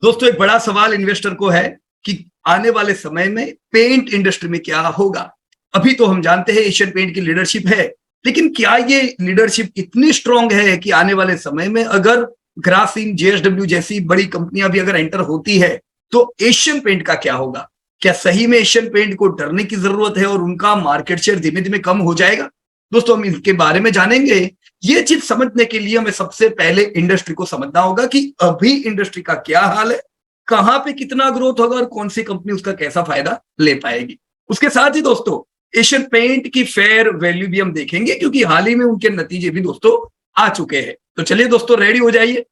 दोस्तों एक बड़ा सवाल इन्वेस्टर को है कि आने वाले समय में पेंट इंडस्ट्री में क्या होगा। अभी तो हम जानते हैं एशियन पेंट की लीडरशिप है, लेकिन क्या ये लीडरशिप इतनी स्ट्रांग है कि आने वाले समय में अगर ग्रासिम, जेएसडब्ल्यू जैसी बड़ी कंपनियां भी अगर एंटर होती है तो एशियन पेंट का क्या होगा? क्या सही में एशियन पेंट को डरने की जरूरत है और उनका मार्केट शेयर धीमे धीमे कम हो जाएगा? दोस्तों हम इसके बारे में जानेंगे। ये चीज समझने के लिए हमें सबसे पहले इंडस्ट्री को समझना होगा कि अभी इंडस्ट्री का क्या हाल है, कहां पे कितना ग्रोथ होगा और कौन सी कंपनी उसका कैसा फायदा ले पाएगी। उसके साथ ही दोस्तों एशियन पेंट की फेयर वैल्यू भी हम देखेंगे, क्योंकि हाल ही में उनके नतीजे भी दोस्तों आ चुके हैं। तो चलिए दोस्तों रेडी हो जाइए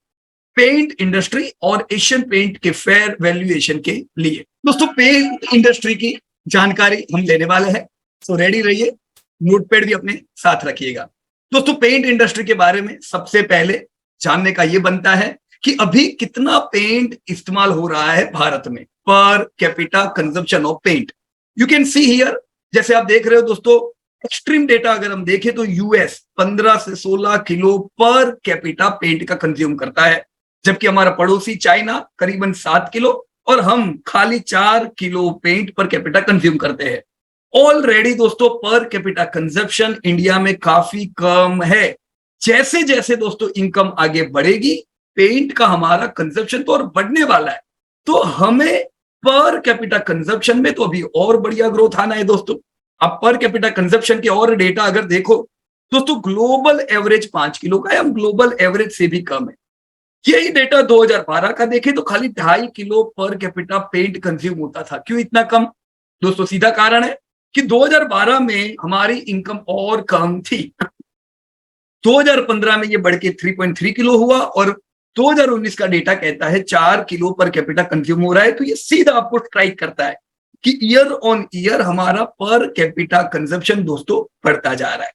पेंट इंडस्ट्री और एशियन पेंट के फेयर वैल्यूएशन के लिए। दोस्तों पेंट इंडस्ट्री की जानकारी हम लेने वाले हैं, तो रेडी रहिए, नोटपैड भी अपने साथ रखिएगा। दोस्तों पेंट इंडस्ट्री के बारे में सबसे पहले जानने का यह बनता है कि अभी कितना पेंट इस्तेमाल हो रहा है भारत में, per capita consumption of paint. You can see here, जैसे आप देख रहे हो दोस्तों, एक्सट्रीम डेटा अगर हम देखें तो यूएस 15 से 16 किलो पर कैपिटा पेंट का कंज्यूम करता है, जबकि हमारा पड़ोसी चाइना करीबन 7 किलो और हम खाली 4 kilo paint per capita consume करते हैं। ऑलरेडी दोस्तों पर कैपिटा कंजप्शन इंडिया में काफी कम है। जैसे जैसे दोस्तों इनकम आगे बढ़ेगी, पेंट का हमारा कंजप्शन तो और बढ़ने वाला है, तो हमें पर कैपिटा कंजप्शन में तो अभी और बढ़िया ग्रोथ आना है। दोस्तों अब पर कैपिटा कंजप्शन के और डेटा अगर देखो दोस्तों, ग्लोबल एवरेज 5 किलो का है, हम ग्लोबल एवरेज से भी कम है। यही डेटा 2012 का देखें तो खाली 2.5 kilo per capita paint consume होता था। क्यों इतना कम? दोस्तों सीधा कारण है कि 2012 में हमारी इनकम और कम थी। 2015 में ये बढ़ के 3.3 किलो हुआ और 2019 का डेटा कहता है 4 किलो पर कैपिटा कंज्यूम हो रहा है। तो ये सीधा आपको स्ट्राइक करता है कि ईयर ऑन ईयर हमारा पर कैपिटा कंजप्शन दोस्तों बढ़ता जा रहा है।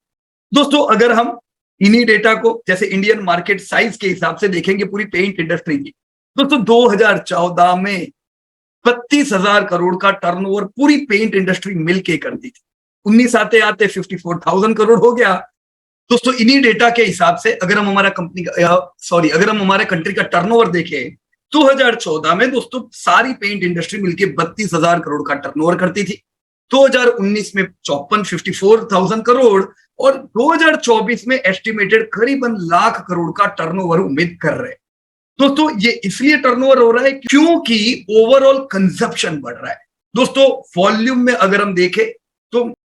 दोस्तों अगर हम इन्हीं डेटा को जैसे इंडियन मार्केट साइज के हिसाब से देखेंगे पूरी पेंट इंडस्ट्री की, दोस्तों 2014 में 32,000 करोड़ का टर्नओवर पूरी पेंट इंडस्ट्री मिलके करती थी। 19 आते आते 54,000 करोड़ हो गया। दोस्तों इन्हीं डेटा के हिसाब से अगर हम हमारा अगर हम हमारे कंट्री का टर्नओवर देखें, 2014 में दोस्तों सारी पेंट इंडस्ट्री मिलके 32,000 करोड़ का टर्नओवर करती थी। 2019 में 54,000 करोड़ और 2024 में एस्टिमेटेड करीबन लाख करोड़ का टर्नओवर उम्मीद कर रहे हैं। दोस्तों ये इसलिए टर्नओवर हो रहा है क्योंकि ओवरऑल कंजप्शन बढ़ रहा है। दोस्तों वॉल्यूम में अगर हम देखें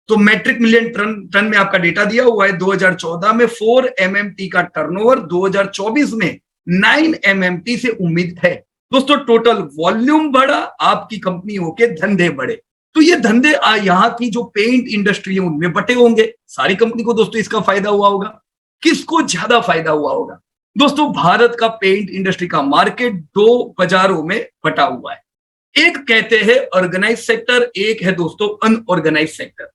तो मैट्रिक मिलियन टन में आपका डेटा दिया हुआ है। 2014 में 4 MMT का टर्नओवर, 2024 में 9 MMT से उम्मीद है। दोस्तों टोटल वॉल्यूम बढ़ा, आपकी कंपनियों के धंधे बढ़े, तो ये धंधे यहाँ की जो पेंट इंडस्ट्री है उनमें बटे होंगे। सारी कंपनी को दोस्तों इसका फायदा हुआ होगा। किसको ज्यादा फायदा हुआ होगा? दोस्तों भारत का पेंट इंडस्ट्री का मार्केट 2 बाजारों में बटा हुआ है। एक कहते हैं ऑर्गेनाइज सेक्टर, एक है दोस्तों अनऑर्गेनाइज सेक्टर।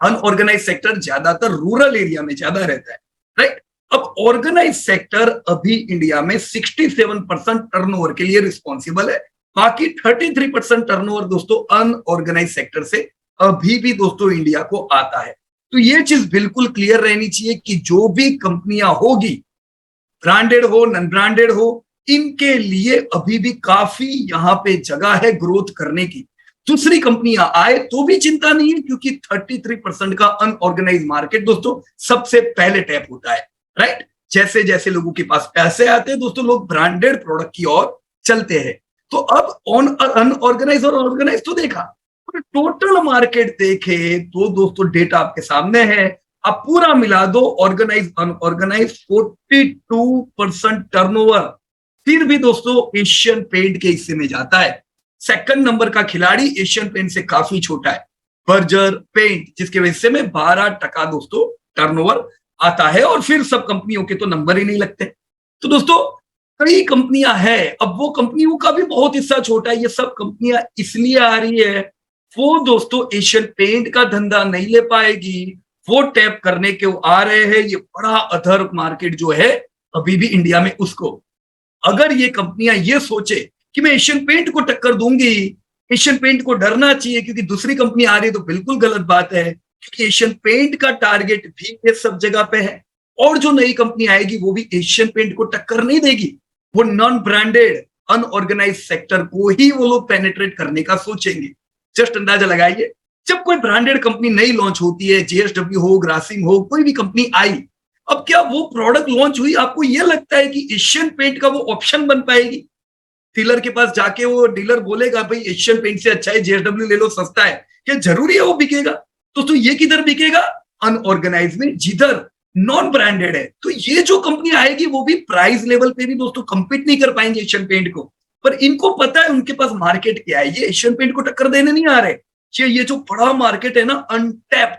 अनऑर्गेनाइज सेक्टर ज्यादातर रूरल एरिया में ज्यादा रहता है, राइट। अब ऑर्गेनाइज सेक्टर अभी इंडिया में 67% टर्नओवर के लिए रिस्पॉन्सिबल है, बाकी 33% टर्नओवर दोस्तों अनऑर्गेनाइज सेक्टर से अभी भी दोस्तों इंडिया को आता है। तो ये चीज बिल्कुल क्लियर रहनी चाहिए कि जो भी कंपनियां होगी, ब्रांडेड हो नॉन ब्रांडेड हो, इनके लिए अभी भी काफी यहां पे जगह है ग्रोथ करने की। दूसरी कंपनियां आए तो भी चिंता नहीं है, क्योंकि 33% का अनऑर्गेनाइज मार्केट दोस्तों सबसे पहले टैप होता है, राइट। जैसे जैसे लोगों के पास पैसे आते हैं दोस्तों, लोग ब्रांडेड प्रोडक्ट की ओर चलते हैं। तो अब अनऑर्गेनाइज और ऑर्गेनाइज तो देखा, टोटल मार्केट देखे तो दोस्तों डेटा आपके सामने है। अब पूरा मिला दो ऑर्गेनाइज अनऑर्गेनाइज, 42% टर्नओवर फिर भी दोस्तों एशियन पेंट के हिस्से में जाता है। सेकंड नंबर का खिलाड़ी एशियन पेंट से काफी छोटा है, बर्जर पेंट, जिसके हिस्से में 12% दोस्तों टर्नओवर आता है, और फिर सब कंपनियों के तो नंबर ही नहीं लगते। तो दोस्तों कई कंपनियां हैं, अब वो कंपनियों का भी बहुत हिस्सा छोटा है। ये सब कंपनियां इसलिए आ रही है, वो दोस्तों एशियन पेंट का धंधा नहीं ले पाएगी, वो टैप करने के आ रहे हैं ये बड़ा अदर मार्केट जो है अभी भी इंडिया में। उसको अगर ये कंपनियां ये सोचे कि मैं एशियन पेंट को टक्कर दूंगी, एशियन पेंट को डरना चाहिए क्योंकि दूसरी कंपनी आ रही है, तो बिल्कुल गलत बात है, क्योंकि एशियन पेंट का टारगेट भी ये सब जगह पे है। और जो नई कंपनी आएगी वो भी एशियन पेंट को टक्कर नहीं देगी, वो नॉन ब्रांडेड अनऑर्गेनाइज सेक्टर को ही वो लोग पेनिट्रेट करने का सोचेंगे। जस्ट अंदाजा लगाइए, जब कोई ब्रांडेड कंपनी नई लॉन्च होती है, जेएसडब्ल्यू हो, ग्रासिम हो, कोई भी कंपनी आई, अब क्या वो प्रोडक्ट लॉन्च हुई, आपको ये लगता है कि एशियन पेंट का वो ऑप्शन बन पाएगी? डीलर के पास जाके वो डीलर बोलेगा भाई एशियन पेंट से अच्छा है, जेएसडब्ल्यू ले लो, सस्ता है, क्या जरूरी है वो बिकेगा? तो ये किधर बिकेगा? अनऑर्गेनाइज में, जिधर नॉन ब्रांडेड है। तो ये जो कंपनी आएगी वो भी प्राइस लेवल पे भी दोस्तों कंपीट नहीं कर पाएंगे एशियन पेंट को, पर इनको पता है उनके पास मार्केट क्या है, ये एशियन पेंट को टक्कर देने नहीं आ रहे। ये जो बड़ा मार्केट है ना अनटैप्ड,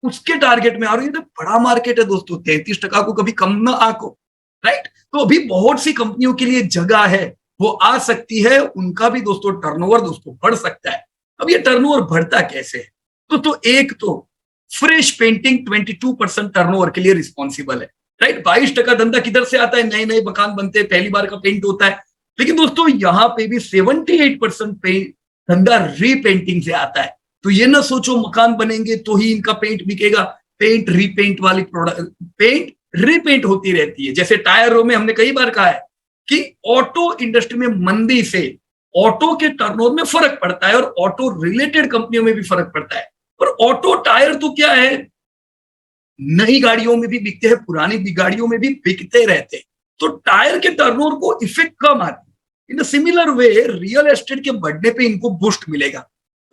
उसके टारगेट में आ रही है। तो बड़ा मार्केट है दोस्तों, 33% को कभी कम ना आको, राइट? तो अभी बहुत सी कंपनियों के लिए जगह है, वो आ सकती है, उनका भी दोस्तों टर्नओवर दोस्तों बढ़ सकता है। अब ये टर्नओवर बढ़ता कैसे है? तो एक तो फ्रेश पेंटिंग 22% टर्नओवर के लिए रिस्पॉन्सिबल है, राइट? 22% धंधा किधर से आता है? नए नए मकान बनते हैं, पहली बार का पेंट होता है। लेकिन दोस्तों यहाँ पे भी 78% धंधा रीपेंटिंग से आता है। तो ये ना सोचो मकान बनेंगे तो ही इनका पेंट बिकेगा। पेंट रीपेंट वाली प्रोडक्ट, पेंट रीपेंट होती रहती है। जैसे टायरों में हमने कई बार कहा है कि ऑटो इंडस्ट्री में मंदी से ऑटो के टर्नओवर में फर्क पड़ता है, और ऑटो रिलेटेड कंपनियों में भी फर्क पड़ता है। पर ऑटो टायर तो क्या है, नई गाड़ियों में भी बिकते हैं, पुरानी गाड़ियों में भी बिकते रहते हैं। तो टायर के टर्नओवर को इफेक्ट कम आती है। In similar way real estate के बढ़ने पे इनको बूस्ट मिलेगा,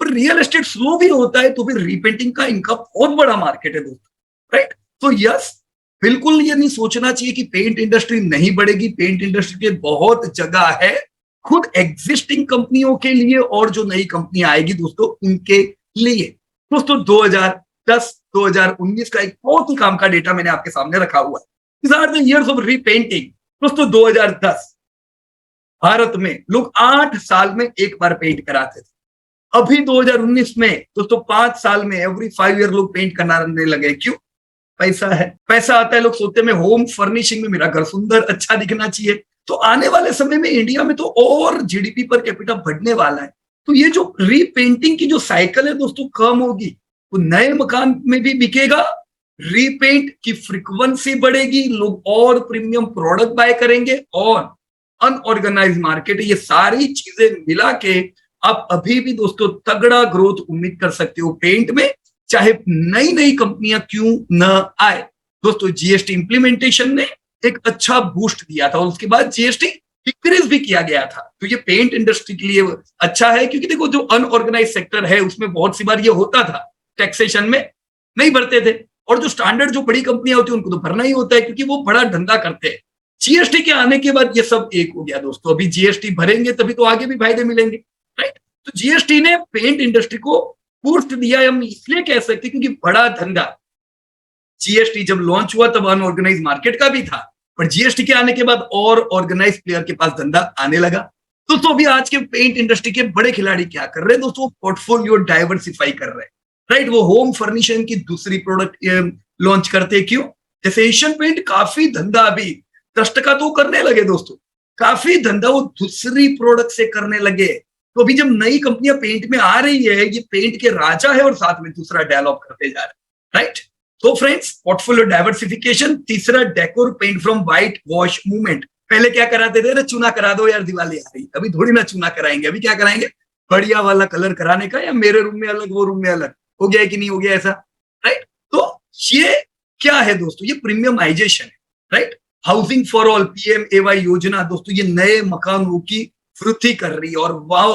पर रियल एस्टेट स्लो भी होता है तो फिर रीपेंटिंग का इनका बहुत बड़ा मार्केट है दोस्तों, राइट? तो यस, बिल्कुल ये नहीं सोचना चाहिए कि पेंट इंडस्ट्री नहीं बढ़ेगी। पेंट इंडस्ट्री के बहुत जगह है, खुद एग्जिस्टिंग कंपनियों के लिए और जो नई कंपनी आएगी दोस्तों उनके लिए। दोस्तों 2010-2019 का एक बहुत ही काम का डेटा मैंने आपके सामने रखा हुआ है। These are the years of repainting। दोस्तों 2010 भारत में लोग 8 साल में एक बार पेंट कराते थे। अभी 2019 में दोस्तों 5 साल में, एवरी 5 ईयर लोग पेंट कराने लगे। क्यों? पैसा है, पैसा आता है। लोग सोचते हैं होम फर्निशिंग में मेरा घर सुंदर अच्छा दिखना चाहिए। तो आने वाले समय में इंडिया में तो और जीडीपी पर कैपिटा बढ़ने वाला है। तो ये जो रीपेंटिंग की जो साइकिल है दोस्तों कम होगी, तो नए मकान में भी बिकेगा, रीपेंट की फ्रीक्वेंसी बढ़ेगी, लोग और प्रीमियम प्रोडक्ट बाय करेंगे, और अनऑर्गेनाइज मार्केट, ये सारी चीजें मिला के आप अभी भी दोस्तों तगड़ा ग्रोथ उम्मीद कर सकते हो पेंट में, चाहे नई नई कंपनियां क्यों न आए। दोस्तों जीएसटी इंप्लीमेंटेशन ने एक अच्छा बूस्ट दिया था, और उसके बाद जीएसटी डिक्रीज भी किया गया था। तो ये पेंट इंडस्ट्री के लिए अच्छा है, क्योंकि देखो जो अनऑर्गेनाइज सेक्टर है उसमें बहुत सी बार ये होता था, टैक्सेशन में नहीं भरते थे, और जो स्टैंडर्ड जो बड़ी कंपनियां होती है उनको तो भरना ही होता है, क्योंकि वो बड़ा धंधा करते हैं। जीएसटी के आने के बाद ये सब एक हो गया दोस्तों। अभी जीएसटी भरेंगे तभी तो आगे भी फायदे मिलेंगे, राइट? तो जीएसटी ने पेंट इंडस्ट्री को बूस्ट दिया, हम इसलिए कह सकते क्योंकि बड़ा धंधा, जीएसटी जब लॉन्च हुआ तब अनऑर्गेनाइज मार्केट का भी था, पर जीएसटी के आने के बाद और ऑर्गेनाइज प्लेयर के पास धंधा आने लगा। दोस्तों अभी आज के पेंट इंडस्ट्री के बड़े खिलाड़ी क्या कर रहे हैं दोस्तों? पोर्टफोलियो डाइवर्सिफाई कर रहे हैं, राइट? वो होम फर्निशिंग की दूसरी प्रोडक्ट लॉन्च करते हैं। क्यों? जैसे एशियन पेंट काफी धंधा अभी 10% तो करने लगे दोस्तों, काफी धंधा वो दूसरी प्रोडक्ट से करने लगे। तो अभी जब नई कंपनियां पेंट में आ रही है, ये पेंट के राजा है और साथ में दूसरा डेवलप करते जा रहे हैं, राइट? तो फ्रेंड्स, पोर्टफोलियो डाइवर्सिफिकेशन। तीसरा, decor paint from white wash movement. पहले क्या कराते थे? चूना करा दो यार, दिवाली आ रही। अभी थोड़ी ना चूना कराएंगे, अभी क्या कराएंगे? बढ़िया वाला कलर कराने का, या मेरे रूम में अलग वो रूम में अलग। हो गया है कि नहीं हो गया ऐसा, राइट? तो ये क्या है दोस्तों? ये प्रीमियमाइजेशन है, right? Housing for all, PMAY योजना दोस्तों, ये नए मकानों की वृद्धि कर रही है, और वाह,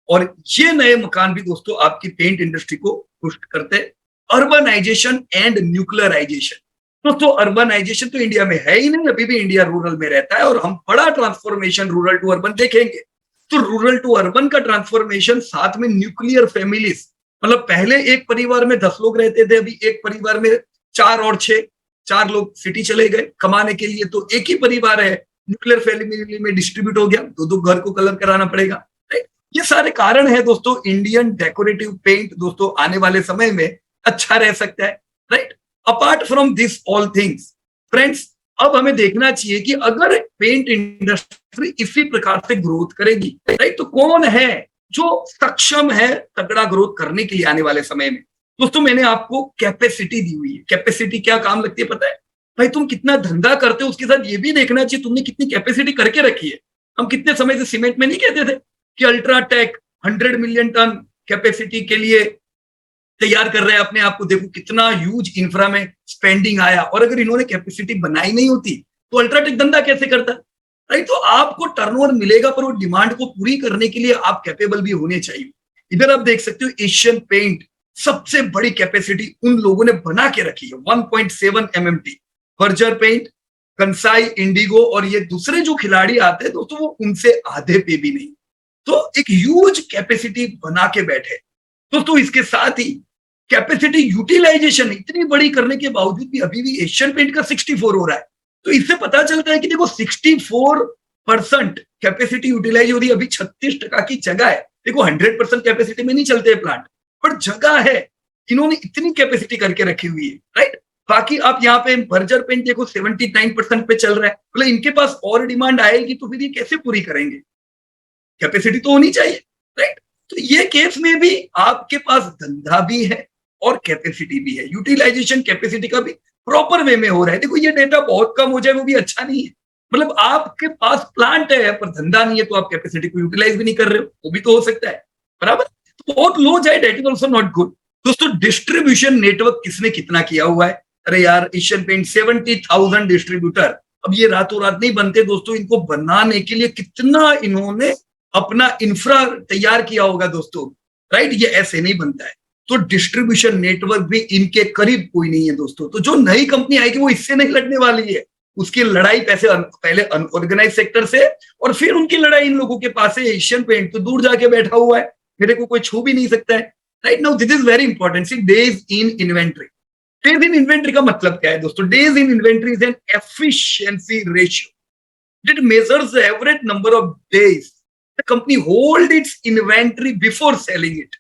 और ये नए मकान भी दोस्तों आपकी पेंट इंडस्ट्री को पुष्ट करते हैं। Urbanisation and nuclearisation. दोस्तों अर्बनाइजेशन तो इंडिया में है ही नहीं, अभी भी इंडिया रूरल में रहता है, और हम बड़ा ट्रांसफॉर्मेशन रूरल टू अर्बन देखेंगे। तो रूरल टू अर्बन का ट्रांसफॉर्मेशन, साथ में न्यूक्लियर फैमिलीज, मतलब पहले एक परिवार में 10 लोग रहते थे, अभी एक परिवार में 4 और 6, 4 लोग सिटी चले गए कमाने के लिए, तो एक ही परिवार है, न्यूक्लियर फैमिली में डिस्ट्रीब्यूट हो गया, 2-2 घर को कलर कराना पड़ेगा, राइट? ये सारे कारण है दोस्तों। इंडियन डेकोरेटिव पेंट दोस्तों आने वाले समय में अच्छा रह सकता है, right? Apart from this all things friends, अब हमें देखना चाहिए कि अगर पेंट इंडस्ट्री इसी प्रकार से ग्रोथ करेगी, राइट, तो कौन है जो सक्षम है तगड़ा ग्रोथ करने के लिए आने वाले समय में? दोस्तों मैंने आपको कैपेसिटी दी हुई है। कैपेसिटी क्या काम लगती है पता है? भाई तुम कितना धंधा करते हो, उसके साथ ये भी देखना चाहिए तुमने कितनी कैपेसिटी करके रखी है। हम कितने समय से सीमेंट में नहीं कहते थे कि अल्ट्राटेक 100 मिलियन टन कैपेसिटी के लिए तैयार कर रहे हैं अपने आप को, देखो कितना ह्यूज इंफ्रा में स्पेंडिंग आया, और अगर इन्होंने कैपेसिटी बनाई नहीं होती तो अल्ट्राटेक धंधा कैसे करता, राइट। तो आपको टर्नओवर मिलेगा, पर वो डिमांड को पूरी करने के लिए आप कैपेबल भी होने चाहिए। इधर आप देख सकते हो एशियन पेंट सबसे बड़ी कैपेसिटी उन लोगों ने बना के रखी है 1.7 MMT। Berger paint, Kansai, Indigo और ये दूसरे जो खिलाड़ी आते हैं दोस्तों वो उनसे आधे पे भी नहीं, तो एक ह्यूज कैपेसिटी बना के बैठे दोस्तों। इसके साथ ही कैपेसिटी यूटिलाइजेशन इतनी बड़ी करने के बावजूद भी अभी भी एशियन पेंट का 64 हो रहा है। तो इससे पता चलता है कि देखो 64% कैपेसिटी यूटिलाइज हो रही है, अभी 36% की जगह है। देखो 100% कैपेसिटी में नहीं चलते प्लांट, पर जगह है, इन्होंने इतनी कैपेसिटी करके रखी हुई है, राइट। बाकी आप यहाँ पे बर्जर पेंट देखो 79% पे चल रहा है, मतलब इनके पास और डिमांड आएगी तो फिर ये कैसे पूरी करेंगे, कैपेसिटी तो होनी चाहिए, राइट। तो ये केस में भी आपके पास धंधा भी है और कैपेसिटी भी है, यूटिलाइजेशन कैपेसिटी का भी प्रॉपर वे में हो रहा है। देखो ये डेटा बहुत कम हो जाए वो भी अच्छा नहीं है, मतलब आपके पास प्लांट है पर धंधा नहीं है तो आप कैपेसिटी को यूटिलाइज भी नहीं कर रहे हो, वो भी तो हो सकता है, बराबर। तो बहुत लो जाए that is also not good. दोस्तों डिस्ट्रीब्यूशन नेटवर्क किसने कितना किया हुआ है, अरे यार एशियन पेंट 70,000 डिस्ट्रीब्यूटर, अब ये रातों रात नहीं बनते दोस्तों, इनको बनाने के लिए कितना इन्होंने अपना इंफ्रा तैयार किया होगा दोस्तों, राइट। ये ऐसे नहीं बनता है, तो डिस्ट्रीब्यूशन नेटवर्क भी इनके करीब कोई नहीं है दोस्तों। तो जो नई कंपनी आएगी वो इससे नहीं लड़ने वाली है, उसकी लड़ाई पहले अनऑर्गेनाइज सेक्टर से और फिर उनकी लड़ाई इन लोगों के पास है। एशियन पेंट तो दूर जाके बैठा हुआ है, मेरे को कोई छू भी नहीं सकता है, right. Now this is very important, see days in inventory. Days in inventory का मतलब क्या है दोस्तों, days in inventory is an efficiency ratio, it measures the average number of days the company hold its inventory before selling it.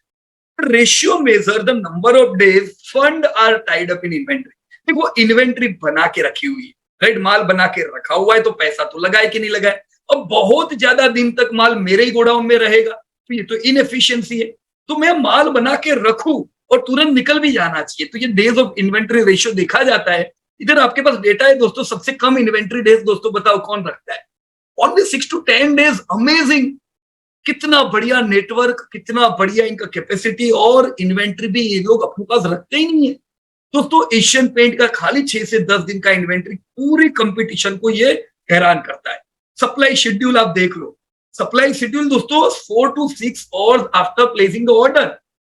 Ratio measure the number of days fund are tied up in inventory. देखो inventory बना के रखी हुई है, right, माल बना के रखा हुआ है तो पैसा तो लगाए कि नहीं लगाए। अब बहुत ज्यादा दिन तक माल मेरे ही गोडाउन में रहेगा तो ये तो इनएफिशिएंसी है, तो मैं माल बना के रखूं और तुरंत निकल भी जाना चाहिए, तो ये डेज ऑफ इन्वेंट्री रेशियो देखा जाता है। इधर आपके पास डेटा है दोस्तों, सबसे कम इन्वेंट्री डेज दोस्तों बताओ कौन रखता है, ओनली 6 to 10 डेज। अमेजिंग, कितना बढ़िया नेटवर्क, कितना बढ़िया इनका कैपेसिटी, और इन्वेंट्री भी ये लोग अपने पास रखते ही नहीं है दोस्तों। एशियन पेंट का खाली 6 से 10 दिन का इन्वेंट्री पूरी कंपटीशन को ये हैरान करता है। सप्लाई शेड्यूल आप देख लो, सप्लाई शेड्यूल दोस्तों 4 to 6 hours after placing the order,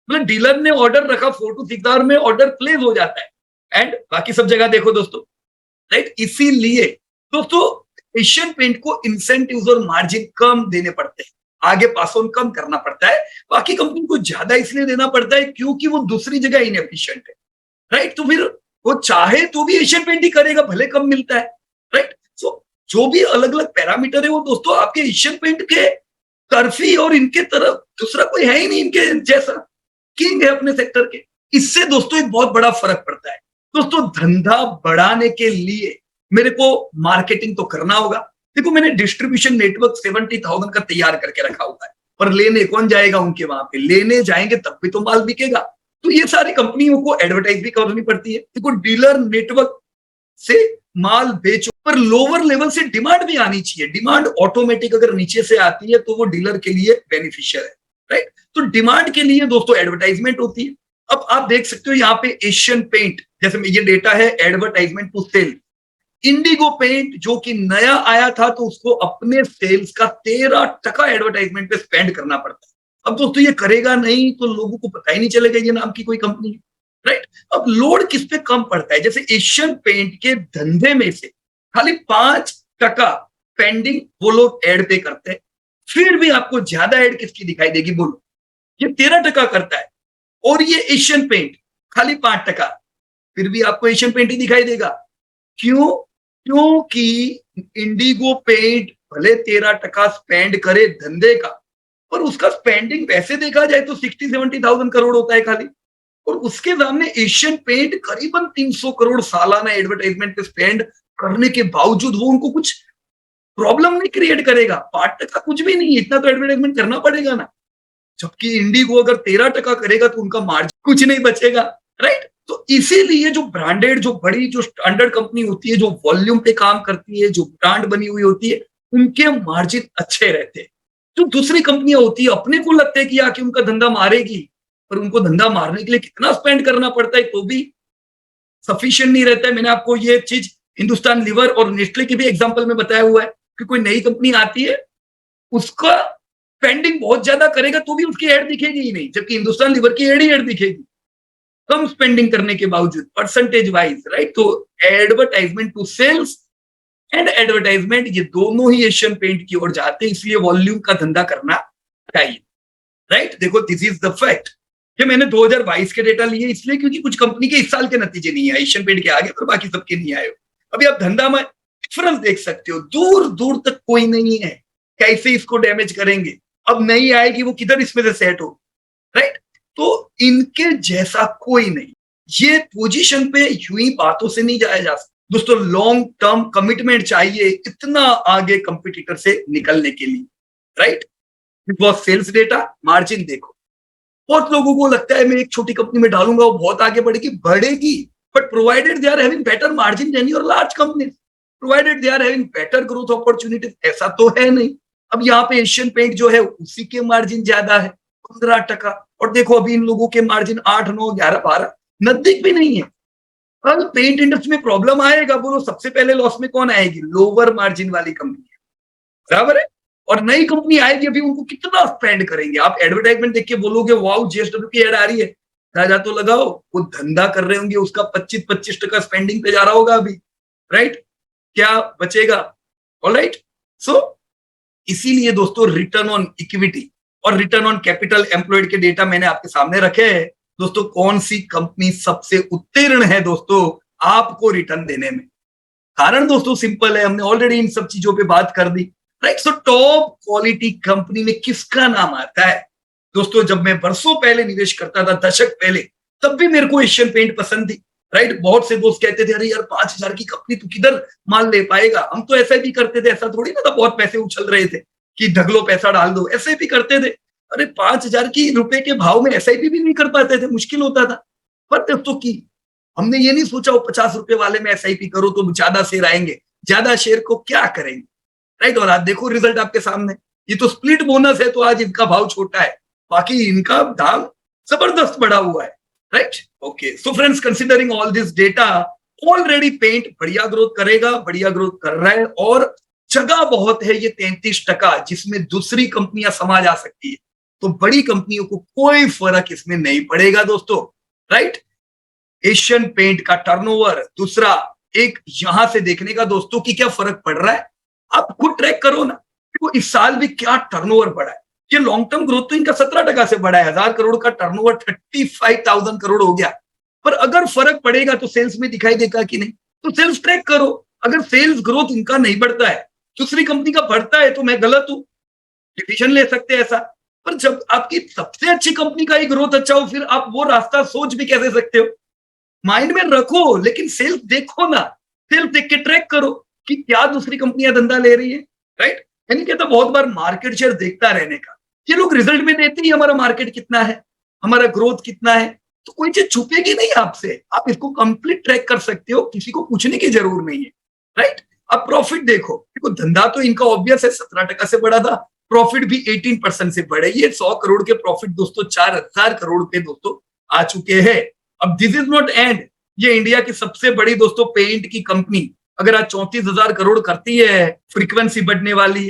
मतलब डीलर ने ऑर्डर रखा 4 to 6 आवर में ऑर्डर प्लेस हो जाता है, एंड बाकी सब जगह देखो दोस्तों, राइट। इसीलिए दोस्तों एशियन पेंट को इंसेंटिव्स और मार्जिन कम देने पड़ते हैं, आगे पास ऑन कम करना पड़ता है। बाकी कंपनी को ज्यादा इसलिए देना पड़ता है क्योंकि वो दूसरी जगह इनएफिशिएंट है, राइट। तो फिर वो चाहे तो भी एशियन पेंट ही करेगा, भले कम मिलता है, राइट। सो जो भी अलग अलग पैरामीटर है वो दोस्तों आपके एशियन पेंट के कर्फी और इनके तरफ दूसरा कोई है ही नहीं, इनके जैसा किंग है अपने सेक्टर के। इससे दोस्तों एक बहुत बड़ा फर्क पड़ता है दोस्तों। धंधा बढ़ाने के लिए मेरे को मार्केटिंग तो करना होगा। देखो मैंने डिस्ट्रीब्यूशन नेटवर्क 70,000 का तैयार करके रखा हुआ है, पर लेने कौन जाएगा उनके वहां पे, लेने जाएंगे तब भी तो माल बिकेगा, तो ये सारी कंपनियों को एडवर्टाइज भी करनी पड़ती है। देखो डीलर नेटवर्क से माल बेचो, पर लोअर लेवल से डिमांड भी आनी चाहिए। डिमांड ऑटोमेटिक अगर नीचे से आती है तो वो डीलर के लिए बेनिफिशियल है, राइट। तो डिमांड के लिए दोस्तों एडवर्टाइजमेंट होती है। अब आप देख सकते हो यहाँ पे एशियन पेंट, जैसे ये डेटा है advertisement to sale. Indigo paint जो कि नया आया था तो उसको अपने सेल्स का 13% एडवर्टाइजमेंट पे स्पेंड करना पड़ता है। अब दोस्तों ये करेगा नहीं तो लोगों को पता ही नहीं चलेगा ये नाम की कोई कंपनी है, राइट। अब लोड किस पे कम पड़ता है, जैसे एशियन पेंट के धंधे में से खाली 5% पेंडिंग वो लोग एड पे करते हैं, फिर भी आपको ज्यादा एड किसकी दिखाई देगी बोलो, ये 13% करता है, और ये एशियन पेंट खाली 5%, फिर भी आपको एशियन पेंट ही दिखाई देगा। क्यों? क्योंकि इंडिगो पेंट भले 13% स्पेंड करे धंधे का, पर उसका स्पेंडिंग वैसे देखा जाए तो 60-70,000 करोड़ होता है खाली, और उसके सामने एशियन पेंट करीबन 300 करोड़ सालाना एडवर्टाइजमेंट पे स्पेंड करने के बावजूद वो उनको कुछ प्रॉब्लम नहीं क्रिएट करेगा। 5% कुछ भी नहीं है, इतना तो एडवर्टाइजमेंट करना पड़ेगा ना। जबकि इंडिगो अगर 13% करेगा तो उनका मार्जिन कुछ नहीं बचेगा, राइट। तो इसीलिए जो ब्रांडेड, जो बड़ी, जो स्टैंडर्ड कंपनी होती है, जो वॉल्यूम पे काम करती है, जो ब्रांड बनी हुई होती है, उनके मार्जिन अच्छे रहते हैं। जो दूसरी कंपनियां होती है अपने को लगता है कि आके उनका धंधा मारेगी, पर उनको धंधा मारने के लिए कितना स्पेंड करना पड़ता है तो भी सफिशिएंट नहीं रहता है। मैंने आपको ये चीज हिंदुस्तान लीवर और नेस्ले के भी एग्जांपल में बताया हुआ है कि कोई नई कंपनी आती है, उसका स्पेंडिंग बहुत ज्यादा करेगा तो भी उसकी एड दिखेगी ही नहीं, जबकि हिंदुस्तान लीवर की एड ही एड दिखेगी कम स्पेंडिंग करने के बावजूद परसेंटेज वाइज, राइट। तो advertisement to sales and advertisement ये दोनों ही एशियन पेंट की ओर जाते हैं, इसलिए वॉल्यूम का धंधा करना चाहिए, राइट। देखो दिस इज द फैक्ट कि मैंने 2022 के डेटा लिए इसलिए क्योंकि कुछ कंपनी के इस साल के नतीजे नहीं आए एशियन पेंट के आगे, पर बाकी सबके नहीं आए। अभी आप धंधा में डिफरेंस देख सकते हो, दूर दूर तक कोई नहीं है, कैसे इसको डैमेज करेंगे, अब नहीं आएगी वो किधर इसमें से सेट हो, राइट। तो इनके जैसा कोई नहीं, ये पोजीशन पे यूं ही बातों से नहीं जाया जा सकता दोस्तों, लॉन्ग टर्म कमिटमेंट चाहिए इतना आगे कंपटीटर से निकलने के लिए, right. Because sales data margin देखो, बहुत लोगों को लगता है मैं एक छोटी कंपनी में डालूंगा वो बहुत आगे बढ़ेगी, but provided they are having better margin than your large company, provided they are having better growth opportunities, ऐसा तो है नहीं। अब यहाँ पे एशियन पेंट जो है उसी के मार्जिन ज्यादा है 15%, और देखो अभी इन लोगों के मार्जिन 8, 9, 11, 12 नजदीक भी नहीं है। अब पेंट इंडस्ट्री में प्रॉब्लम आएगा, बोलो सबसे पहले लॉस में कौन आएगी, लोअर मार्जिन वाली कंपनी, बराबर है। और नई कंपनी आएगी अभी उनको कितना स्पेंड करेंगे, आप एडवर्टाइजमेंट देख के बोलोगे वाओ जीएसडब्ल्यू की एड आ रही है, राजा तो लगाओ, वो धंधा कर रहे होंगे उसका 25% स्पेंडिंग पे जा रहा होगा अभी, राइट, क्या बचेगा, ऑलराइट। सो इसीलिए दोस्तों रिटर्न ऑन इक्विटी और रिटर्न ऑन कैपिटल एम्प्लॉयड के डेटा मैंने आपके सामने रखे हैं दोस्तों, कौन सी कंपनी सबसे उत्तीर्ण है दोस्तों आपको रिटर्न देने में। कारण दोस्तों सिंपल है, हमने ऑलरेडी इन सब चीजों पे बात कर दी, right. So top quality company में किसका नाम आता है दोस्तों, जब मैं बरसों पहले निवेश करता था, दशक पहले, तब भी मेरे को एशियन पेंट पसंद थी, राइट। बहुत से दोस्त कहते थे अरे यार 5,000 की कंपनी तू किधर माल ले पाएगा, हम तो ऐसा भी करते थे, ऐसा थोड़ी ना था बहुत पैसे उछल रहे थे कि ढगलो पैसा डाल दो, ऐसे भी करते थे। अरे 5,000 की रुपए के भाव में एसआईपी भी नहीं कर पाते थे, मुश्किल होता था, पर दोस्तों की हमने ये नहीं सोचा वो 50 रुपए वाले में एसआईपी करो तो ज्यादा शेयर आएंगे, ज्यादा शेयर को क्या करेंगे, राइट। और आज देखो रिजल्ट आपके सामने, ये तो स्प्लिट बोनस है तो आज इनका भाव छोटा है, बाकी इनका दाम जबरदस्त बढ़ा हुआ है, right. Okay, so friends considering all this data, already paint बढ़िया ग्रोथ करेगा, बढ़िया ग्रोथ कर रहा है, और जगह बहुत है ये 33% जिसमें दूसरी कंपनियां समा जा सकती है, तो बड़ी कंपनियों को कोई फर्क इसमें नहीं पड़ेगा दोस्तों, राइट। एशियन पेंट का टर्नओवर, दूसरा एक यहां से देखने का दोस्तों कि क्या फर्क पड़ रहा है, आप खुद ट्रैक करो ना, तो इस साल भी क्या टर्नओवर बढ़ा है, ये लॉन्ग टर्म ग्रोथ तो इनका 17% से बढ़ा है, 1,000 करोड़ का टर्नओवर 35,000 करोड़ हो गया, पर अगर फर्क पड़ेगा तो सेल्स में दिखाई देगा कि नहीं, तो सेल्स ट्रैक करो, अगर सेल्स ग्रोथ इनका नहीं बढ़ता है, दूसरी कंपनी का बढ़ता है, तो मैं गलत हूं, डिसीजन ले सकते हैं ऐसा। पर जब आपकी सबसे अच्छी कंपनी का ही ग्रोथ अच्छा हो, फिर आप वो रास्ता सोच भी कैसे सकते हो, माइंड में रखो, लेकिन सेल्स देखो ना, सेल्स देख के ट्रैक करो कि क्या दूसरी कंपनियां धंधा ले रही है, राइट। यानी कहता बहुत बार मार्केट शेयर देखता रहने का, ये लोग रिजल्ट में देते ही हमारा मार्केट कितना है, हमारा ग्रोथ कितना है, तो कोई चीज छुपेगी नहीं आपसे, आप इसको कंप्लीट ट्रैक कर सकते हो, किसी को पूछने की जरूर नहीं है, राइट। अब प्रॉफिट देखो, धंधा तो इनका ऑब्वियस है 17% से बढ़ा था, प्रॉफिट भी 18% से बढ़े, ये 100 करोड़ के प्रॉफिट दोस्तों 4,000 करोड़ पे दोस्तों आ चुके हैं। अब दिस इज नॉट एंड, ये इंडिया की सबसे बड़ी दोस्तों पेंट की कंपनी अगर आज 34,000 करोड़ करती है, फ्रीक्वेंसी बढ़ने वाली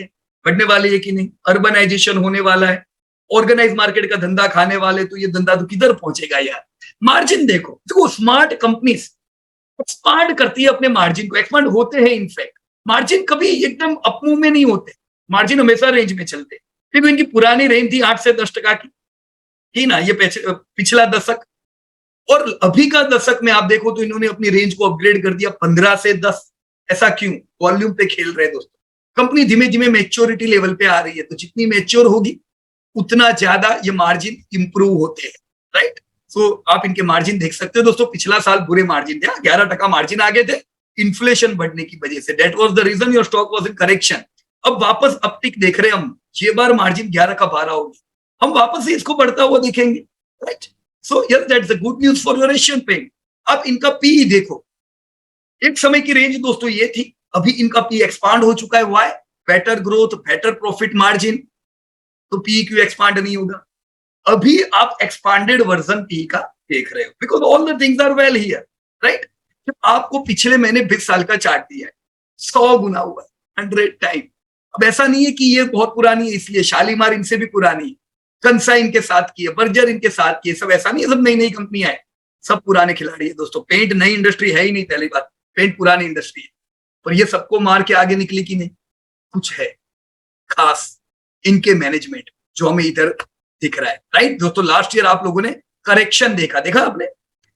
है कि नहीं, अर्बनाइजेशन होने वाला है, ऑर्गेनाइज मार्केट का धंधा खाने वाले, तो ये धंधा तो किधर पहुंचेगा यार। मार्जिन देखो स्मार्ट कंपनीज एक्सपांड करती है अपने मार्जिन को, एक्सपांड होते हैं, इनफैक्ट मार्जिन कभी एकदम अपमुंह में नहीं होते, मार्जिन हमेशा रेंज में चलते, क्योंकि इनकी पुरानी रेंज थी 8 से 10% की, थी ना, ये पिछला दशक, और अभी का दशक में आप देखो तो इन्होंने अपनी रेंज को अपग्रेड कर दिया 15 से 10, ऐसा क्यों, वॉल्यूम पे खेल रहे दोस्तों, कंपनी धीमे धीमे मैच्योरिटी लेवल पे आ रही है, तो जितनी मैच्योर होगी उतना ज्यादा ये मार्जिन इंप्रूव होते हैं, राइट। सो आप इनके मार्जिन देख सकते हो दोस्तों, पिछला साल बुरे मार्जिन थे, 11% मार्जिन आगे थे इन्फ्लेशन बढ़ने की वजह से, that was the reason your stock was in correction. अब वापस अपटिक देख रहे हैं हम, ये बार मार्जिन 11 का 12 होगी, हम वापस से इसको बढ़ता हुआ देखेंगे, right. So yes that's the good news for your Asian paint. अब इनका पी देखो, एक समय की रेंज दोस्तों ये थी, अभी इनका पी एक्सपांड हो चुका है, why, better growth, better profit margin, तो पी क्यू एक्सपांड नहीं होगा। अभी आप एक्सपांडेड वर्जन पी का देख रहे हो because all the things are well here, right. जब आपको पिछले महीने 20 साल का चार्ट दिया है, 100 गुना हुआ, 100 टाइम। अब ऐसा नहीं है कि ये बहुत पुरानी है इसलिए, शालीमार इनसे भी पुरानी है, कंसा इनके साथ की है, बर्जर इनके साथ की है, सब ऐसा नहीं है, सब नई नई कंपनियां है, सब पुराने खिलाड़ी है दोस्तों। पेंट नई इंडस्ट्री है ही नहीं, पहली बात, पेंट पुरानी इंडस्ट्री है। पर ये सबको मार के आगे निकली कि नहीं, कुछ है खास इनके मैनेजमेंट जो हमें इधर दिख रहा है, राइट दोस्तों। लास्ट ईयर आप लोगों ने करेक्शन देखा आपने,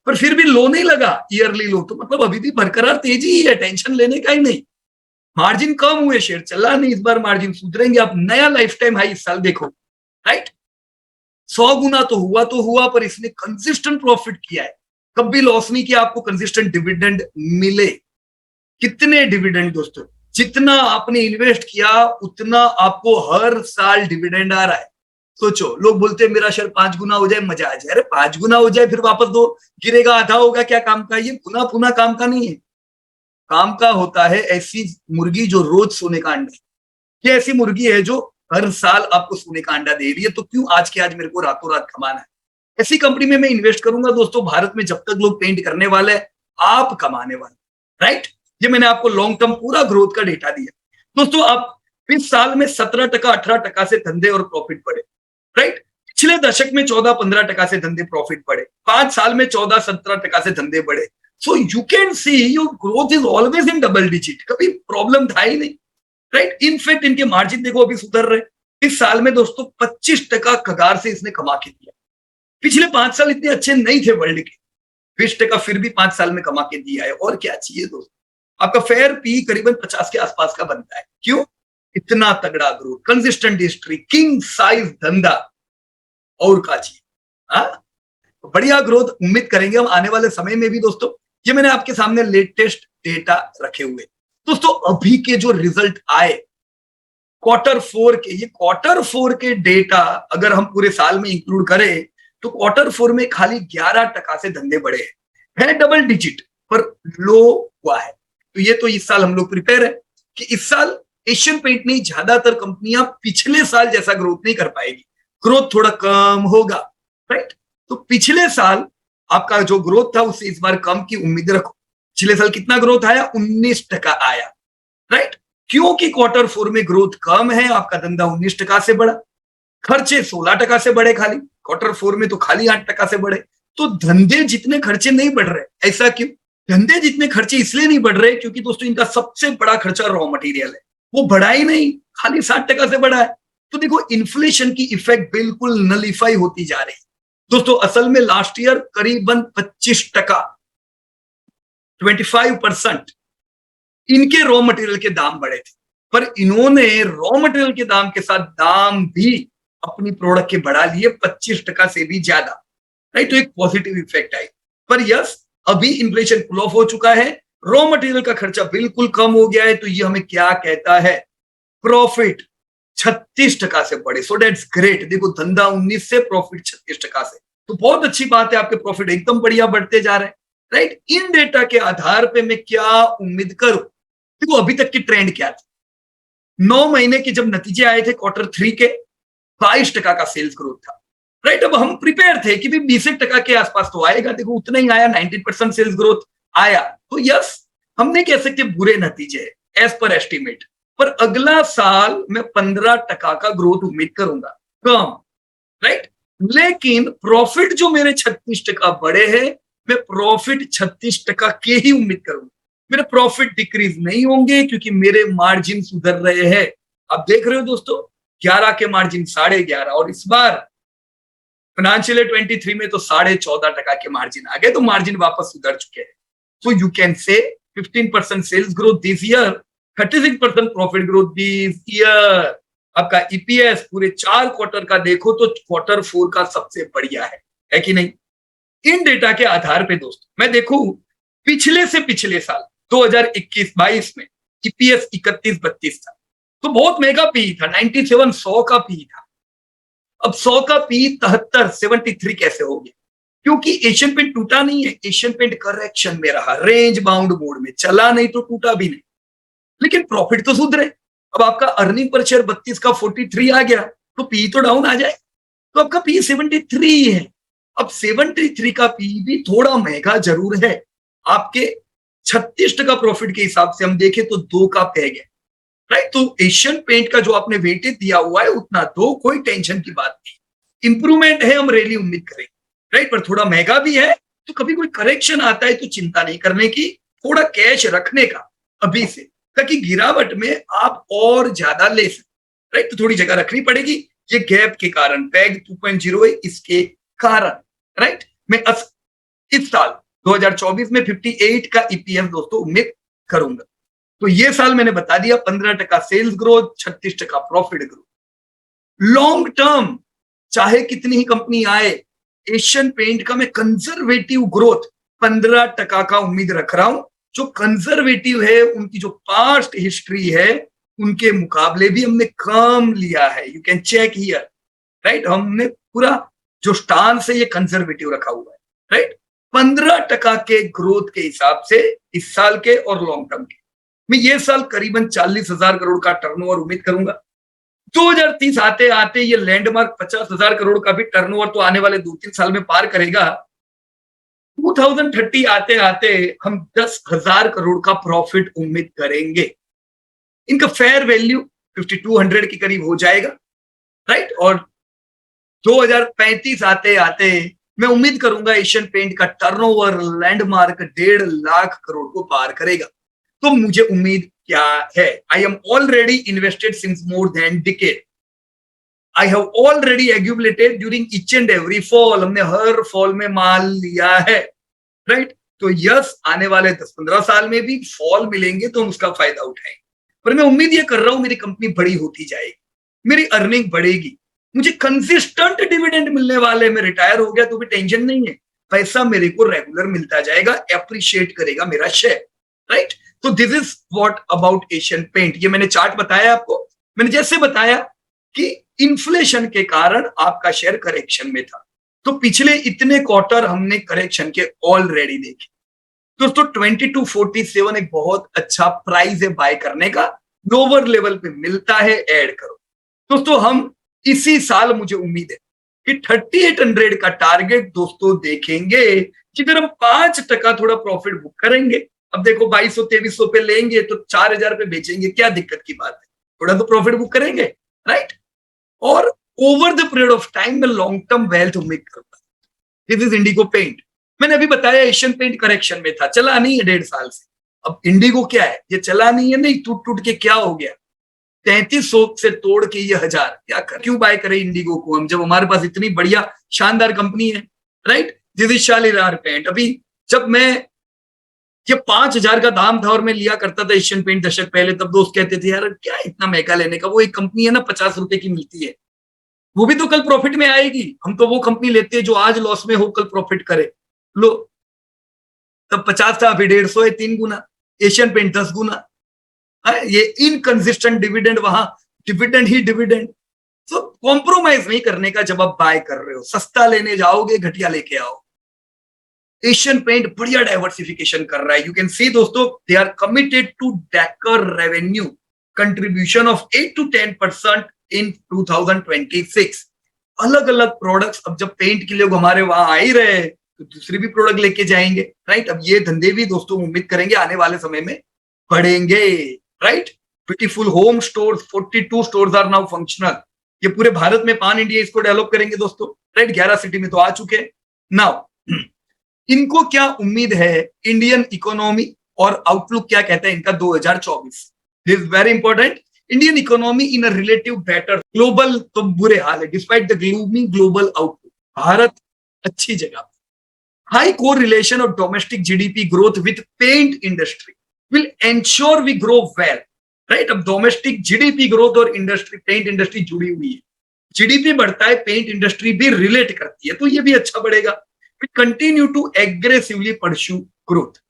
पर फिर भी लो नहीं लगा, ईयरली लो, तो मतलब अभी भी बरकरार तेजी ही है, टेंशन लेने का ही नहीं। मार्जिन कम हुए, शेयर चला नहीं, इस बार मार्जिन सुधरेंगे। आप नया लाइफ टाइम हाई इस साल देखो, राइट। 100 गुना तो हुआ, पर इसने कंसिस्टेंट प्रॉफिट किया है, कभी लॉस नहीं किया, आपको कंसिस्टेंट डिविडेंड मिले। कितने डिविडेंड दोस्तों, जितना आपने इन्वेस्ट किया उतना आपको हर साल डिविडेंड आ रहा है। सोचो, लोग बोलते हैं मेरा शेयर 5 गुना हो जाए मजा आ जाए, अरे 5 गुना हो जाए फिर वापस दो, गिरेगा आधा होगा, क्या काम का? ये गुना पुना काम का नहीं है। काम का होता है ऐसी मुर्गी जो रोज सोने का अंडा, ये ऐसी मुर्गी है जो हर साल आपको सोने का अंडा दे रही है, तो क्यों आज के आज मेरे को रातों रात कमाना है? ऐसी कंपनी में मैं इन्वेस्ट करूंगा दोस्तों। भारत में जब तक लोग पेंट करने वाले हैं, आप कमाने वाले, राइट। ये मैंने आपको लॉन्ग टर्म पूरा ग्रोथ का डेटा दिया दोस्तों। आप 20 साल में 17%, 18% से धंधे और प्रॉफिट बढ़े, राइट। पिछले दशक में 14-15% से धंधे प्रॉफिट बढ़े, 5 साल में 14-17% से धंधे बढ़े। So you can see your growth is always in double digit, कभी प्रॉब्लम था ही नहीं, राइट। इनफैक्ट इनके मार्जिन देखो अभी सुधर रहे। इस साल में दोस्तों 25% कगार से इसने कमा के दिया। पिछले 5 साल इतने अच्छे नहीं थे वर्ल्ड के, 20% फिर भी 5 साल में कमा के दिया है। और क्या चाहिए दोस्तों? आपका फेयर पी करीबन 50 के आसपास का बनता है। क्यों? इतना तगड़ा growth, consistent history, king size धंधा, और क्या चाहिए? हाँ, बढ़िया ग्रोथ उम्मीद करेंगे हम आने वाले समय में भी दोस्तों। ये मैंने आपके सामने लेटेस्ट डेटा रखे हुए दोस्तों। अभी के जो रिजल्ट आए Q4 के, ये Q4 के डेटा अगर हम पूरे साल में इंक्लूड करें तो Q4 में खाली 11% से धंधे बढ़े हैं, है डबल डिजिट पर लो हुआ है। तो ये तो इस साल हम लोग प्रिपेयर है कि इस साल एशियन पेंट नहीं, ज्यादातर कंपनियां पिछले साल जैसा ग्रोथ नहीं कर पाएगी, ग्रोथ थोड़ा कम होगा, राइट। तो पिछले साल आपका जो ग्रोथ था उससे इस बार कम की उम्मीद रखो। पिछले साल कितना ग्रोथ आया? 19% आया, राइट। क्योंकि Q4 में ग्रोथ कम है, आपका धंधा 19% से बढ़ा, खर्चे 16% से बढ़े, खाली Q4 में तो खाली 8% से बढ़े। तो धंधे जितने खर्चे नहीं बढ़ रहे, ऐसा क्यों? धंधे जितने खर्चे इसलिए नहीं बढ़ रहे क्योंकि दोस्तों इनका सबसे बड़ा खर्चा रॉ मटेरियल है, वो बढ़ा ही नहीं, खाली 60% से बढ़ा है। तो देखो इन्फ्लेशन की इफेक्ट बिल्कुल नलीफाई होती जा रही है दोस्तों। असल में लास्ट ईयर करीबन 25%, 25% इनके रॉ मटेरियल के दाम बढ़े थे, पर इन्होंने रॉ मटेरियल के दाम के साथ दाम भी अपनी प्रोडक्ट के बढ़ा लिए 25% से भी ज्यादा, राइट। तो एक पॉजिटिव इफेक्ट आई। पर यस, अभी इन्फ्लेशन कूल ऑफ हो चुका है, रॉ मटेरियल का खर्चा बिल्कुल कम हो गया है। तो ये हमें क्या कहता है? प्रॉफिट 36% से बढ़े। So that's great. देखो धंधा 19 से, प्रॉफिट 36% से, तो बहुत अच्छी बात है। आपके प्रॉफिट एकदम बढ़िया बढ़ते जा रहे हैं, राइट। इन डेटा के आधार पे मैं क्या उम्मीद करूं? देखो अभी तक की ट्रेंड क्या थी? 9 महीने के जब नतीजे आए थे Q3 के, 22% का सेल्स ग्रोथ था, राइट। अब हम प्रिपेयर थे कि भी 20% के आसपास तो आएगा, देखो उतना ही आया, 19% सेल्स ग्रोथ आया। तो यस, हम नहीं कह सकते बुरे नतीजे एज पर एस्टिमेट, पर अगला साल मैं 15% का ग्रोथ उम्मीद करूंगा, कम, राइट। लेकिन प्रॉफिट जो मेरे 36% बढ़े हैं, मैं प्रॉफिट 36% के ही उम्मीद करूंगा। मेरे प्रॉफिट डिक्रीज नहीं होंगे क्योंकि मेरे मार्जिन सुधर रहे हैं। आप देख रहे हो दोस्तों, 11 के मार्जिन 11.5, और इस बार फाइनेंशियल 23 में तो 14.5% के मार्जिन आ गए, तो मार्जिन वापस सुधर चुके हैं। So you can say 15% sales growth this year, 36% profit growth this year. आपका ईपीएस पूरे 4 क्वार्टर का देखो तो Q4 का सबसे बढ़िया है कि नहीं? इन डेटा के आधार पे दोस्तों मैं देखूं पिछले से पिछले साल 2021-22 में ईपीएस 31-32 था, तो बहुत महंगा पी था, 97, 100 का पी था। अब 100 का पी 73, 73 कैसे हो गया? क्योंकि एशियन पेंट टूटा नहीं है, एशियन पेंट करेक्शन में रहा, रेंज बाउंड मोड में चला, नहीं तो टूटा भी नहीं। लेकिन प्रॉफिट तो सुधरे। अब आपका अर्निंग पर शेयर 32 का 43 आ गया तो पी तो डाउन आ जाए, तो आपका पी 73 है। अब 73 का पी भी थोड़ा महंगा जरूर है, आपके 36 का प्रॉफिट के हिसाब से हम देखें तो 2 का पैग है, राइट। तो एशियन पेंट का जो आपने वेटेज दिया हुआ है उतना दो, कोई टेंशन की बात नहीं, इंप्रूवमेंट है, हम रेली उम्मीद करेंगे, राइट। पर थोड़ा महंगा भी है, तो कभी कोई करेक्शन आता है तो चिंता नहीं करने की, थोड़ा कैश रखने का अभी से, ताकि गिरावट में आप और ज्यादा ले सकें, राइट। तो थोड़ी जगह रखनी पड़ेगी, ये गैप के कारण, पैग 2.0 है इसके कारण, राइट। मैं इस साल 2024 में 58 का ईपीएफ दोस्तों उम्मीद करूंगा। तो ये साल मैंने बता दिया 15% sales growth, 36% profit growth. Long term चाहे कितनी ही कंपनी आए, एशियन पेंट का मैं कंजर्वेटिव ग्रोथ 15% का उम्मीद रख रहा हूं। जो कंजर्वेटिव है, उनकी जो पास्ट हिस्ट्री है उनके मुकाबले भी हमने कम लिया है, you can check here, right. हमने पूरा जो स्टांस है ये कंजर्वेटिव रखा हुआ है, राइट। 15% के ग्रोथ के हिसाब से इस साल के और लॉन्ग टर्म के, मैं ये साल करीबन 40,000 करोड़ का टर्नओवर उम्मीद करूंगा। 2030 आते आते ये लैंडमार्क 50,000 करोड़ का भी टर्नओवर तो आने वाले 2-3 साल में पार करेगा। 2030 आते आते हम 10,000 करोड़ का प्रॉफिट उम्मीद करेंगे। इनका फेयर वैल्यू 5200 के करीब हो जाएगा, राइट। और 2035 आते आते मैं उम्मीद करूंगा एशियन पेंट का टर्नओवर लैंडमार्क 1.5 लाख करोड़ को पार करेगा। तो मुझे उम्मीद क्या है, I am already invested since more than decade, I have already accumulated during each and every fall, हमने हर फॉल में माल लिया है, राइट। तो यस, आने वाले 10-15 साल में भी फॉल मिलेंगे तो हम उसका फायदा उठाएंगे। पर मैं उम्मीद ये कर रहा हूं मेरी कंपनी बड़ी होती जाएगी, मेरी अर्निंग बढ़ेगी, मुझे कंसिस्टेंट डिविडेंड मिलने वाले, मैं रिटायर हो गया तो भी टेंशन नहीं है, पैसा मेरे को रेगुलर मिलता जाएगा, एप्रिशिएट करेगा मेरा शेयर, राइट। तो this is what about Asian paint. ये मैंने चार्ट बताया आपको, मैंने जैसे बताया कि इन्फ्लेशन के कारण आपका शेयर करेक्शन में था, तो पिछले इतने क्वार्टर हमने करेक्शन के ऑलरेडी देखे। दोस्तों 2247 एक बहुत अच्छा प्राइस है बाय करने का, लोअर लेवल पे मिलता है, ऐड करो दोस्तों। हम इसी साल मुझे उम्मीद है कि 3800 का टारगेट दोस्तों देखेंगे, जिधर हम 5% थोड़ा प्रॉफिट बुक करेंगे। अब देखो 2200-2300 पे लेंगे तो 4000 पे बेचेंगे, क्या दिक्कत की बात है, थोड़ा तो प्रॉफिट बुक करेंगे, राइट। और over the period of time में लॉन्ग टर्म वेल्थ उम्मीद करता है। This is Indigo paint. मैंने अभी बताया एशियन पेंट करेक्शन में था, चला नहीं है 1.5 साल से। अब इंडिगो क्या है, ये चला नहीं है, नहीं टूट टूट के क्या हो गया, 3300 से तोड़ के ये 1000, क्या कर, क्यों बाय करें इंडिगो को हम, जब हमारे पास इतनी बढ़िया शानदार कंपनी है, right. This is Shalimar paint. अभी जब मैं ये 5,000 का दाम था और मैं लिया करता था एशियन पेंट दशक पहले, तब दोस्त कहते थे यार क्या इतना महंगा लेने का, वो एक कंपनी है ना 50 रुपए की मिलती है, वो भी तो कल प्रॉफिट में आएगी, हम तो वो कंपनी लेते हैं जो आज लॉस में हो कल प्रॉफिट करे। लो, तब 50 था, अभी 150 है, 3 गुना। एशियन पेंट 10 गुना है। ये इनकंसिस्टेंट डिविडेंड, वहां डिविडेंड ही डिविडेंड, तो कॉम्प्रोमाइज नहीं करने का जब आप बाय कर रहे हो। सस्ता लेने जाओगे घटिया लेके आओ। एशियन पेंट बढ़िया डाइवर्सिफिकेशन कर रहा है, यू कैन सी दोस्तों, they are committed to decor revenue contribution of 8 to 10% in 2026। अलग अलग प्रोडक्ट्स, अब जब पेंट के लोग हमारे वहां आ ही रहे तो दूसरी भी प्रोडक्ट लेके जाएंगे, राइट। अब ये धंधे भी दोस्तों उम्मीद करेंगे आने वाले समय में बढ़ेंगे, right. Beautiful home stores, 42 stores are now functional. ये पूरे भारत में पान इंडिया इसको डेवलप करेंगे दोस्तों, राइट। 11 सिटी में तो आ चुके हैं नाउ। इनको क्या उम्मीद है, इंडियन इकोनॉमी और आउटलुक क्या कहता है इनका 2024, this is very important. Indian economy in a relative better, global तो बुरे हाल है, despite the gloomy global outlook, Bharat अच्छी जगह। High correlation of domestic GDP growth with paint industry will ensure we grow well, right. अब domestic GDP growth और industry, paint industry जुड़ी हुई है, जीडीपी बढ़ता है, पेंट इंडस्ट्री भी रिलेट करती है, तो ये भी अच्छा बढ़ेगा। Continue to aggressively pursue growth.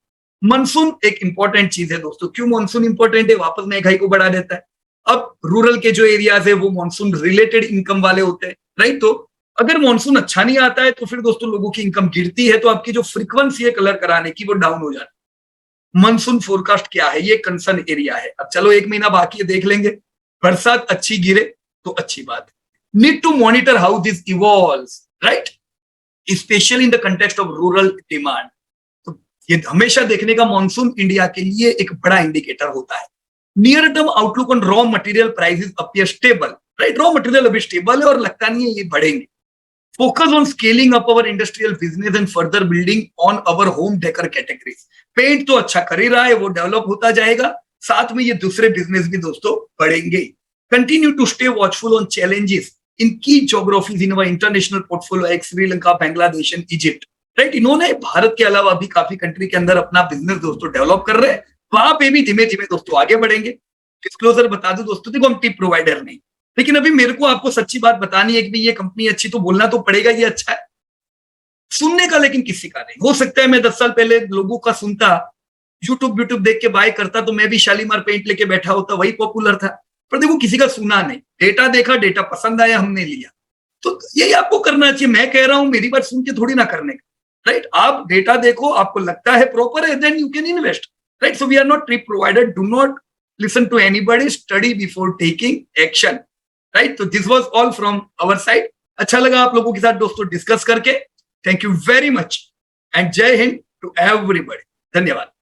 Monsoon एक इंपॉर्टेंट चीज है दोस्तों, क्यों मानसून इंपॉर्टेंट है, वापस महंगाई को बढ़ा देता है। अब रूरल के जो एरियाज है वो मानसून रिलेटेड इनकम वाले होते हैं, राइट। तो अगर मानसून अच्छा नहीं आता है तो फिर दोस्तों लोगों की इनकम गिरती है, तो आपकी जो फ्रीक्वेंसी है कलर कराने की वो डाउन हो जाती है। मानसून फोरकास्ट क्या है, ये कंसर्न एरिया है। अब चलो 1 महीना बाकी है, देख लेंगे, बरसात अच्छी गिरे तो अच्छी बात है। Need to monitor how this evolves, right, specially in the context of rural demand. तो ये हमेशा देखने का मॉनसून इंडिया के लिए एक बड़ा इंडिकेटर होता है। Near term outlook on raw material prices appear stable, right, raw material अभी स्टेबल है और लगता नहीं है ये बढ़ेंगे। Focus on scaling up our industrial business and further building on our home decor categories. Paint तो अच्छा कर ही रहा है, वो डेवलप होता जाएगा, साथ में ये दूसरे बिजनेस भी दोस्तों बढ़ेंगे। Continue to stay watchful on challenges in key geographies in our international portfolio like Sri Lanka, Bangladesh and Egypt, right. इन्होंने भारत के अलावा भी काफी कंट्री के अंदर अपना बिजनेस दोस्तों डेवलप कर रहे हैं, वहां पे भी धीमे धीमे दोस्तों आगे बढ़ेंगे। डिस्क्लोजर बता दो दोस्तों, देखो हम टिप प्रोवाइडर नहीं, लेकिन अभी मेरे को आपको सच्ची बात बतानी है कि ये कंपनी अच्छी, तो बोलना तो पड़ेगा ये अच्छा है, सुनने का लेकिन किसी का नहीं। हो सकता है मैं 10 साल पहले लोगों का सुनता, यूट्यूब देख के बाय करता, तो मैं भी शालीमार पेंट लेके बैठा होता, वही पॉपुलर था। पर देखो किसी का सुना नहीं, डेटा देखा, डेटा पसंद आया, हमने लिया। तो यही आपको करना चाहिए। मैं कह रहा हूं मेरी बात सुन के थोड़ी ना करने का, राइट। आप डेटा देखो, आपको लगता है प्रॉपर है, then you can invest, right. So we are not trip provider, do not listen to anybody, study before taking action, right. तो this was all from our side. अच्छा लगा आप लोगों के साथ दोस्तों डिस्कस करके। Thank you very much and जय हिंद टू एवरीबॉडी। धन्यवाद।